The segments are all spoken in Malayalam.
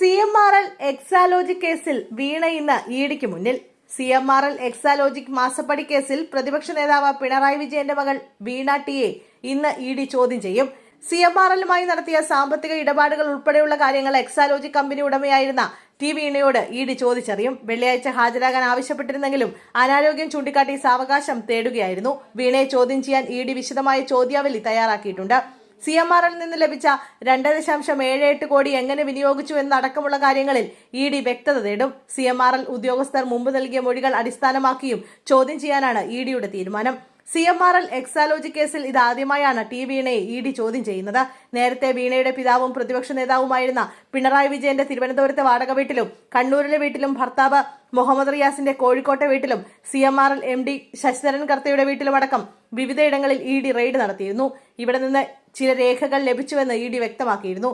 CMRL എക്സാലോജിക് കേസിൽ വീണ ഇന്ന് ഇഡിക്ക് മുന്നിൽ. CMRL എക്സാലോജിക് മാസപ്പടി കേസിൽ പ്രതിപക്ഷ നേതാവ് പിണറായി വിജയന്റെ മകൾ വീണ ടിയെ ഇന്ന് ഇഡി ചോദ്യം ചെയ്യും. CMRLുമായി നടത്തിയ സാമ്പത്തിക ഇടപാടുകൾ ഉൾപ്പെടെയുള്ള കാര്യങ്ങൾ എക്സാലോജിക് കമ്പനി ഉടമയായിരുന്ന ടി വീണയോട് ഇഡി ചോദിച്ചറിയും. വെള്ളിയാഴ്ച ഹാജരാകാൻ ആവശ്യപ്പെട്ടിരുന്നെങ്കിലും അനാരോഗ്യം ചൂണ്ടിക്കാട്ടി സാവകാശം തേടുകയായിരുന്നു. വീണയെ ചോദ്യം ചെയ്യാൻ ഇഡി വിശദമായ ചോദ്യാവലി തയ്യാറാക്കിയിട്ടുണ്ട്. CMRL നിന്ന് ലഭിച്ച 2.78 കോടി എങ്ങനെ വിനിയോഗിച്ചു എന്നടക്കമുള്ള കാര്യങ്ങളിൽ ഇഡി വ്യക്തത തേടും. CMRL ഉദ്യോഗസ്ഥർ മുമ്പ് നൽകിയ മൊഴികൾ അടിസ്ഥാനമാക്കിയും ചോദ്യം ചെയ്യാനാണ് ഇഡിയുടെ തീരുമാനം. CMRL എക്സാലോജി കേസിൽ ഇതാദ്യമായാണ് ടി വീണയെ ഇഡി ചോദ്യം ചെയ്യുന്നത്. നേരത്തെ വീണയുടെ പിതാവും പ്രതിപക്ഷ നേതാവുമായിരുന്ന പിണറായി വിജയന്റെ തിരുവനന്തപുരത്തെ വാടക വീട്ടിലും കണ്ണൂരിലെ വീട്ടിലും ഭർത്താവ് മുഹമ്മദ് റിയാസിന്റെ കോഴിക്കോട്ടെ വീട്ടിലും CMRL MD ശശിധരൻ കർത്തയുടെ വീട്ടിലുമടക്കം വിവിധയിടങ്ങളിൽ ഇഡി റെയ്ഡ് നടത്തിയിരുന്നു. ഇവിടെ നിന്ന് ചില രേഖകൾ ലഭിച്ചുവെന്ന് ഇഡി വ്യക്തമാക്കിയിരുന്നു.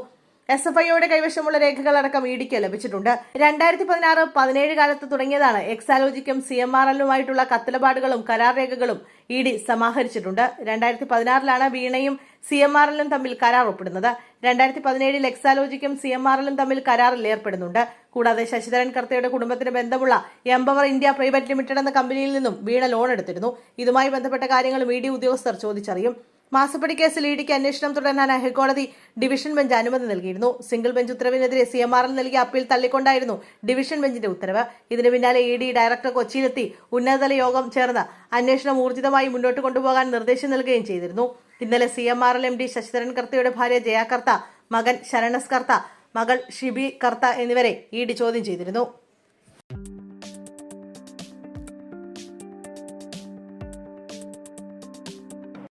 SFIയുടെ കൈവശമുള്ള രേഖകളടക്കം ഇഡിക്ക് ലഭിച്ചിട്ടുണ്ട്. 2016-17 കാലത്ത് തുടങ്ങിയതാണ് എക്സാലോജിക്കും CMRLുമായിട്ടുള്ള കത്തിടപാടുകളും കരാർ രേഖകളും ഇഡി സമാഹരിച്ചിട്ടുണ്ട്. 2016ലാണ് വീണയും CMRLും തമ്മിൽ കരാർ ഒപ്പിടുന്നത്. 2017 എക്സാലോജിക്കും CMRLും തമ്മിൽ കരാറിൽ ഏർപ്പെടുന്നുണ്ട്. കൂടാതെ ശശിധരൻ കർത്തയുടെ കുടുംബത്തിന് ബന്ധമുള്ള എംപവർ ഇന്ത്യ പ്രൈവറ്റ് ലിമിറ്റഡ് എന്ന കമ്പനിയിൽ നിന്നും വീണ ലോൺ എടുത്തിരുന്നു. ഇതുമായി ബന്ധപ്പെട്ട കാര്യങ്ങളും ഇഡി ഉദ്യോഗസ്ഥർ ചോദിച്ചറിയും. മാസപ്പടി കേസിൽ ഇഡിക്ക് അന്വേഷണം തുടരാൻ ഹൈക്കോടതി ഡിവിഷൻ ബെഞ്ച് അനുമതി നൽകിയിരുന്നു. സിംഗിൾ ബെഞ്ച് ഉത്തരവിനെതിരെ CMRL നൽകിയ അപ്പീൽ തള്ളിക്കൊണ്ടായിരുന്നു ഡിവിഷൻ ബെഞ്ചിന്റെ ഉത്തരവ്. ഇതിന് പിന്നാലെ ഇഡി ഡയറക്ടർ കൊച്ചിയിലെത്തി ഉന്നതതല യോഗം ചേർന്ന് അന്വേഷണം ഊർജിതമായി മുന്നോട്ട് കൊണ്ടുപോകാൻ നിർദ്ദേശം നൽകുകയും ചെയ്തിരുന്നു. ഇന്നലെ CMRL MD ശശിധരൻ കർത്തയുടെ ഭാര്യ ജയ കർത്ത, മകൻ ശരണസ് കർത്ത, മകൾ ഷിബി കർത്ത എന്നിവരെ ഇഡി ചോദ്യം ചെയ്തിരുന്നു.